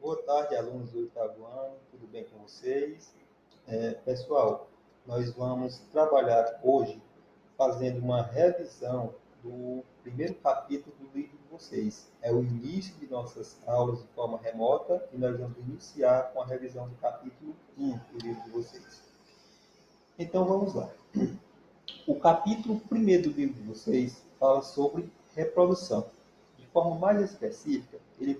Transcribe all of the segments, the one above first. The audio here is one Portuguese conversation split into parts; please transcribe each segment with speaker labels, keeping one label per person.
Speaker 1: Boa tarde, alunos do oitavo ano, tudo bem com vocês? Pessoal, nós vamos trabalhar hoje fazendo uma revisão do primeiro capítulo do livro de vocês. É o início de nossas aulas de forma remota e nós vamos iniciar com a revisão do capítulo 1 do livro de vocês. Então vamos lá. O capítulo 1º do livro de vocês fala sobre reprodução. De forma mais específica, ele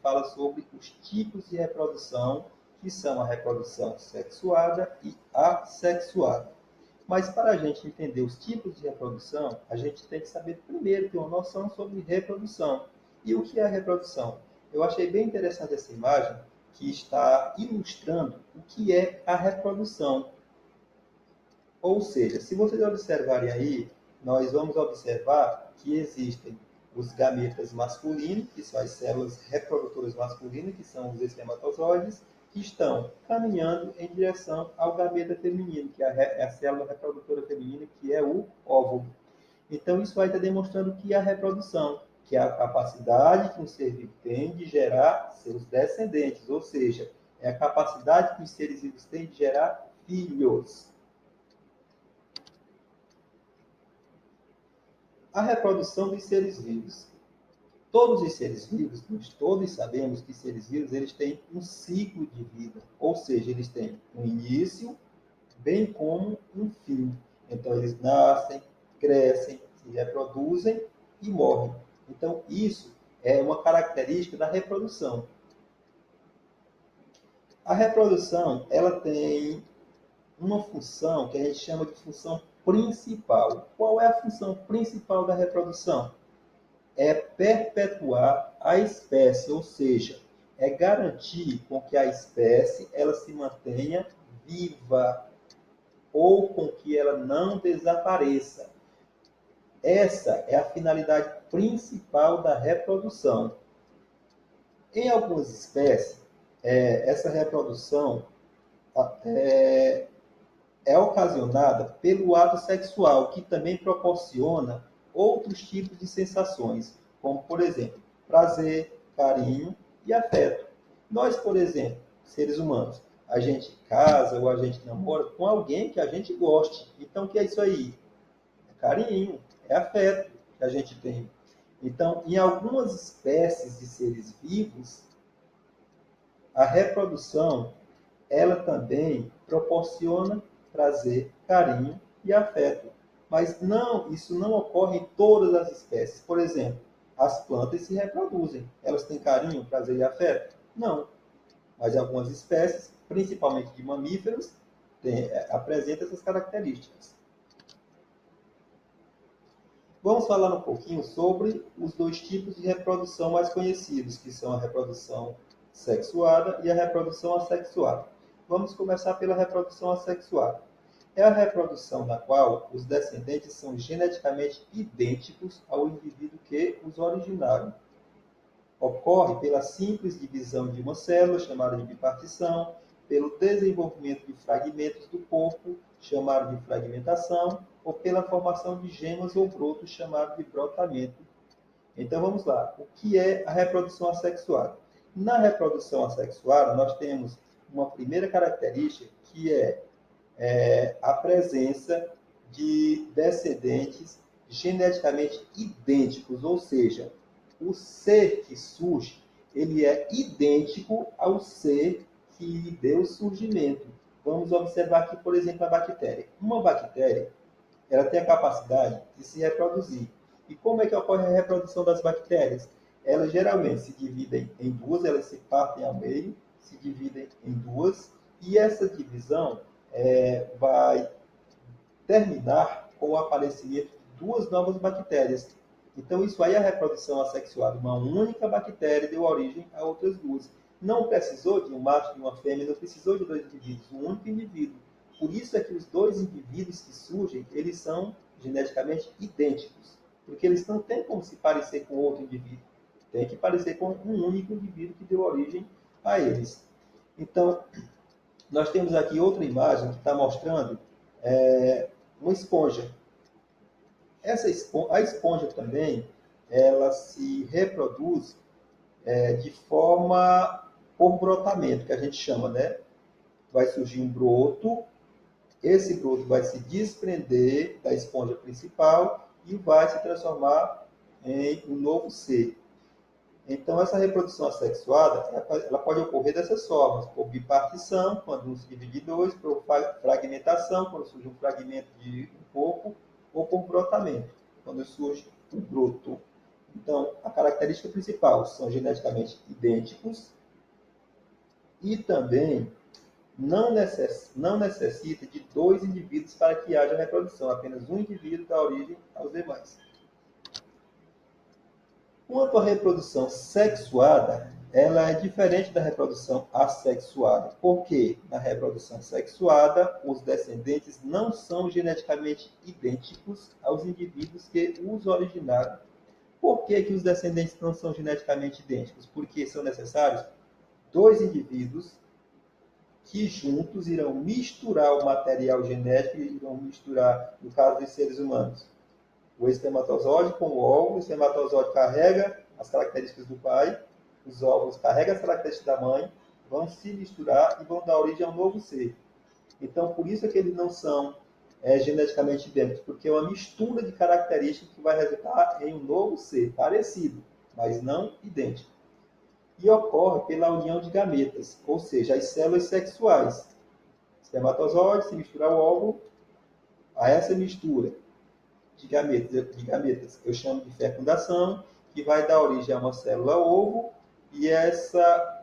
Speaker 1: fala sobre os tipos de reprodução, que são a reprodução sexuada e assexuada. Mas para a gente entender os tipos de reprodução, a gente tem que saber primeiro ter uma noção sobre reprodução. E o que é a reprodução? Eu achei bem interessante essa imagem que está ilustrando o que é a reprodução. Ou seja, se vocês observarem aí, nós vamos observar que existem os gametas masculinos, que são as células reprodutoras masculinas, que são os espermatozoides, que estão caminhando em direção ao gameta feminino, que é a célula reprodutora feminina, que é o óvulo. Então, isso aí está demonstrando que a reprodução, que é a capacidade que um ser vivo tem de gerar seus descendentes, ou seja, é a capacidade que os seres vivos têm de gerar filhos. A reprodução dos seres vivos. Todos os seres vivos, nós todos sabemos que seres vivos eles têm um ciclo de vida, ou seja, eles têm um início, bem como um fim. Então, eles nascem, crescem, se reproduzem e morrem. Então, isso é uma característica da reprodução. A reprodução, ela tem uma função que a gente chama de função principal. Qual é a função principal da reprodução? É perpetuar a espécie, ou seja, é garantir com que a espécie ela se mantenha viva ou com que ela não desapareça. Essa é a finalidade principal da reprodução. Em algumas espécies, essa reprodução é ocasionada pelo ato sexual, que também proporciona outros tipos de sensações, como, por exemplo, prazer, carinho e afeto. Nós, por exemplo, seres humanos, a gente casa ou a gente namora com alguém que a gente goste. Então, o que é isso aí? É carinho, é afeto que a gente tem. Então, em algumas espécies de seres vivos, a reprodução ela também proporciona prazer, carinho e afeto. Mas não, isso não ocorre em todas as espécies. Por exemplo, as plantas se reproduzem. Elas têm carinho, prazer e afeto? Não. Mas algumas espécies, principalmente de mamíferos, apresentam essas características. Vamos falar um pouquinho sobre os dois tipos de reprodução mais conhecidos, que são a reprodução sexuada e a reprodução assexuada. Vamos começar pela reprodução assexuada. É a reprodução na qual os descendentes são geneticamente idênticos ao indivíduo que os originaram. Ocorre pela simples divisão de uma célula, chamada de bipartição, pelo desenvolvimento de fragmentos do corpo, chamado de fragmentação, ou pela formação de gemas ou brotos, chamado de brotamento. Então vamos lá. O que é a reprodução assexuada? Na reprodução assexuada, nós temos uma primeira característica que é a presença de descendentes geneticamente idênticos, ou seja, o ser que surge, ele é idêntico ao ser que lhe deu surgimento. Vamos observar aqui, por exemplo, a bactéria. Uma bactéria, ela tem a capacidade de se reproduzir. E como é que ocorre a reprodução das bactérias? Elas geralmente se dividem em duas, elas se partem ao meio, se dividem em duas, e essa divisão vai terminar com o aparecimento de duas novas bactérias. Então, isso aí é a reprodução assexuada. Uma única bactéria deu origem a outras duas. Não precisou de um macho e de uma fêmea, não precisou de dois indivíduos, um único indivíduo. Por isso é que os dois indivíduos que surgem, eles são geneticamente idênticos. Porque eles não têm como se parecer com outro indivíduo. Tem que parecer com um único indivíduo que deu origem a eles. Então, nós temos aqui outra imagem que está mostrando uma esponja. A esponja também, ela se reproduz de forma por brotamento, que a gente chama, né? Vai surgir um broto, esse broto vai se desprender da esponja principal e vai se transformar em um novo ser. Então, essa reprodução assexuada, ela pode ocorrer dessas formas, por bipartição, quando um se divide em dois, por fragmentação, quando surge um fragmento de um corpo, ou por brotamento, quando surge um broto. Então, a característica principal são geneticamente idênticos e também não necessita de dois indivíduos para que haja reprodução, apenas um indivíduo dá origem aos demais. Quanto à reprodução sexuada, ela é diferente da reprodução assexuada, porque na reprodução sexuada, os descendentes não são geneticamente idênticos aos indivíduos que os originaram. Por que os descendentes não são geneticamente idênticos? Porque são necessários dois indivíduos que juntos irão misturar o material genético e irão misturar, no caso dos seres humanos, o espermatozoide com o óvulo. O espermatozoide carrega as características do pai, os óvulos carregam as características da mãe, vão se misturar e vão dar origem a um novo ser. Então, por isso é que eles não são geneticamente idênticos, porque é uma mistura de características que vai resultar em um novo ser, parecido, mas não idêntico. E ocorre pela união de gametas, ou seja, as células sexuais. Espermatozoide se mistura ao óvulo, a essa mistura de gametas eu chamo de fecundação, que vai dar origem a uma célula ovo, e essa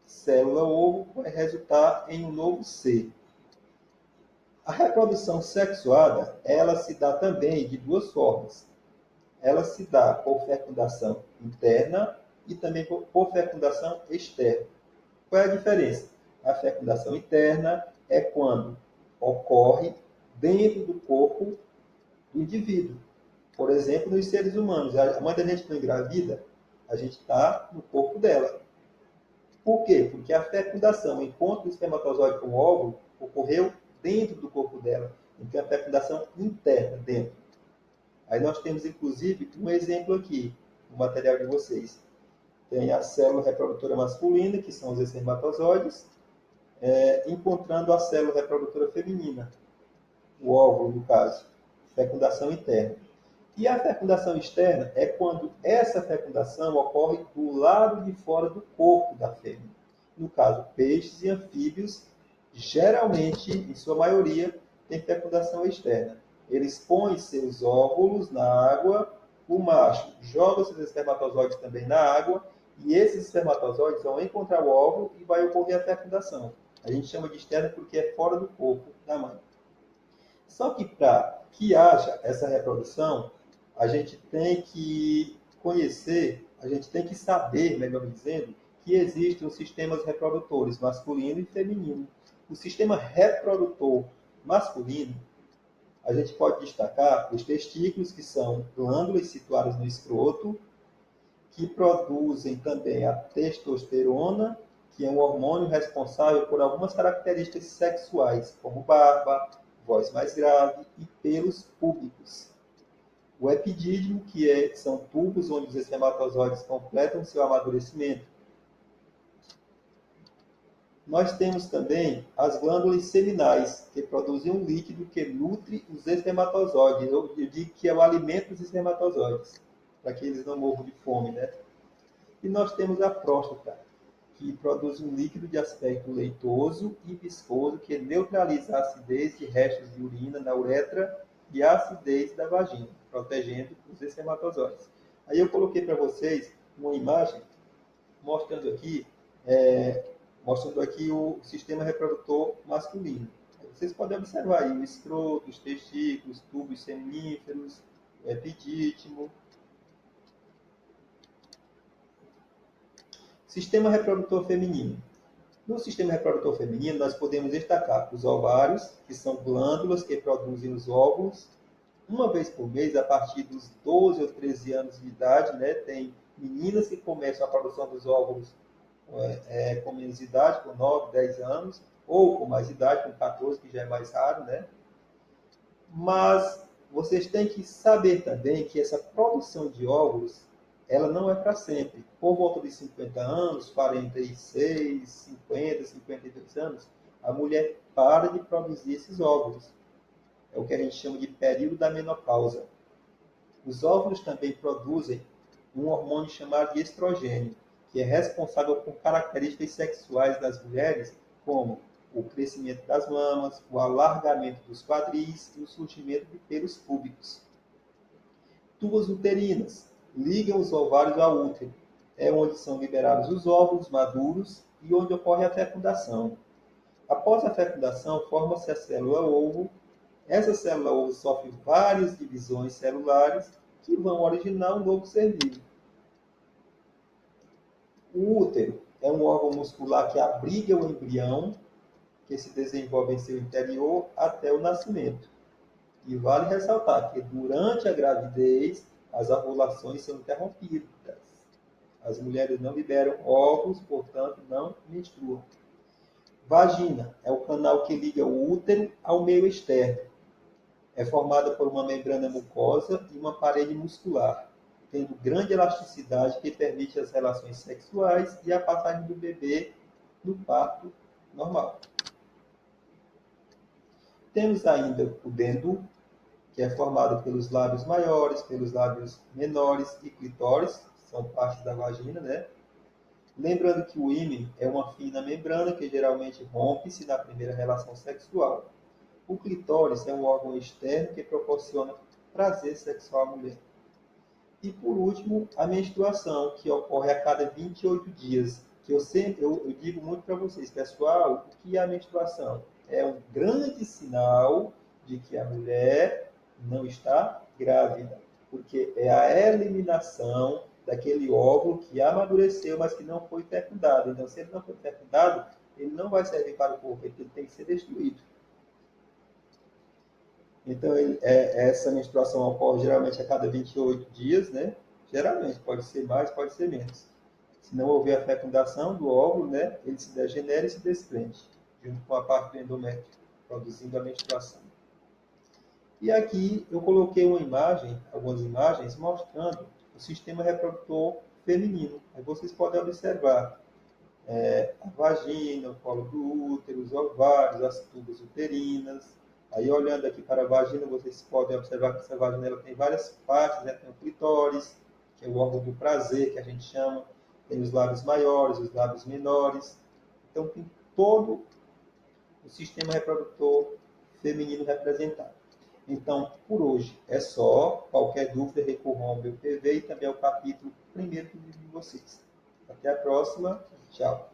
Speaker 1: célula ovo vai resultar em um novo ser. A reprodução sexuada, ela se dá também de duas formas. Ela se dá por fecundação interna e também por fecundação externa. Qual é a diferença? A fecundação interna é quando ocorre dentro do corpo do indivíduo. Por exemplo, nos seres humanos. A mãe da gente não engravida, a gente está no corpo dela. Por quê? Porque a fecundação, o encontro do espermatozoide com o óvulo, ocorreu dentro do corpo dela. Então, a fecundação interna, dentro. Aí nós temos, inclusive, um exemplo aqui, no material de vocês. Tem a célula reprodutora masculina, que são os espermatozoides, encontrando a célula reprodutora feminina, o óvulo, no caso, fecundação interna. E a fecundação externa é quando essa fecundação ocorre do lado de fora do corpo da fêmea. No caso, peixes e anfíbios, geralmente, em sua maioria, tem fecundação externa. Eles põem seus óvulos na água, o macho joga seus espermatozoides também na água, e esses espermatozoides vão encontrar o óvulo e vai ocorrer a fecundação. A gente chama de externa porque é fora do corpo da mãe. Só que para que haja essa reprodução, a gente tem que conhecer, a gente tem que saber, melhor dizendo, que existem os sistemas reprodutores masculino e feminino. O sistema reprodutor masculino, a gente pode destacar os testículos, que são glândulas situadas no escroto, que produzem também a testosterona, que é um hormônio responsável por algumas características sexuais, como barba, voz mais grave e pelos púbicos. O epidídimo, que são tubos onde os espermatozoides completam seu amadurecimento. Nós temos também as glândulas seminais, que produzem um líquido que nutre os espermatozoides. Eu digo que é o alimento dos espermatozoides, para que eles não morram de fome, né? E nós temos a próstata, que produz um líquido de aspecto leitoso e viscoso que neutraliza a acidez de restos de urina na uretra e a acidez da vagina, protegendo os espermatozoides. Aí eu coloquei para vocês uma imagem mostrando aqui o sistema reprodutor masculino. Vocês podem observar aí o escroto, os testículos, tubos seminíferos, o epidídimo. Sistema reprodutor feminino. No sistema reprodutor feminino, nós podemos destacar os ovários, que são glândulas que produzem os óvulos. Uma vez por mês, a partir dos 12 ou 13 anos de idade, né, tem meninas que começam a produção dos óvulos com menos idade, com 9, 10 anos, ou com mais idade, com 14, que já é mais raro, né? Mas vocês têm que saber também que essa produção de óvulos, ela não é para sempre. Por volta de 50 anos, 46, 50, 52 anos, a mulher para de produzir esses óvulos. É o que a gente chama de período da menopausa. Os óvulos também produzem um hormônio chamado de estrogênio, que é responsável por características sexuais das mulheres, como o crescimento das mamas, o alargamento dos quadris e o surgimento de pelos púbicos. Tubas uterinas ligam os ovários ao útero. É onde são liberados os óvulos maduros e onde ocorre a fecundação. Após a fecundação, forma-se a célula ovo. Essa célula ovo sofre várias divisões celulares que vão originar um novo ser vivo. O útero é um órgão muscular que abriga o embrião, que se desenvolve em seu interior até o nascimento. E vale ressaltar que durante a gravidez, as ovulações são interrompidas. As mulheres não liberam óvulos, portanto, não menstruam. Vagina é o canal que liga o útero ao meio externo. É formada por uma membrana mucosa e uma parede muscular, tendo grande elasticidade que permite as relações sexuais e a passagem do bebê no parto normal. Temos ainda o dendo, que é formado pelos lábios maiores, pelos lábios menores e clitóris, que são partes da vagina, né? Lembrando que o ímen é uma fina membrana que geralmente rompe-se na primeira relação sexual. O clitóris é um órgão externo que proporciona prazer sexual à mulher. E por último, a menstruação, que ocorre a cada 28 dias. Que eu digo muito para vocês, pessoal, o que é a menstruação? É um grande sinal de que a mulher não está grávida, porque é a eliminação daquele óvulo que amadureceu, mas que não foi fecundado. Então, se ele não foi fecundado, ele não vai servir para o corpo, ele tem que ser destruído. Então, essa menstruação ocorre geralmente a cada 28 dias, né? Geralmente, pode ser mais, pode ser menos. Se não houver a fecundação do óvulo, né, ele se degenera e se desprende, junto com a parte do endométrio, produzindo a menstruação. E aqui eu coloquei uma imagem, algumas imagens, mostrando o sistema reprodutor feminino. Aí vocês podem observar a vagina, o colo do útero, os ovários, as tubas uterinas. Aí, olhando aqui para a vagina, vocês podem observar que essa vagina ela tem várias partes, né? Tem o clitóris, que é o órgão do prazer, que a gente chama. Tem os lábios maiores, os lábios menores. Então, tem todo o sistema reprodutor feminino representado. Então, por hoje é só. Qualquer dúvida, recorram ao meu PV e também ao capítulo primeiro do livro de vocês. Até a próxima. Tchau.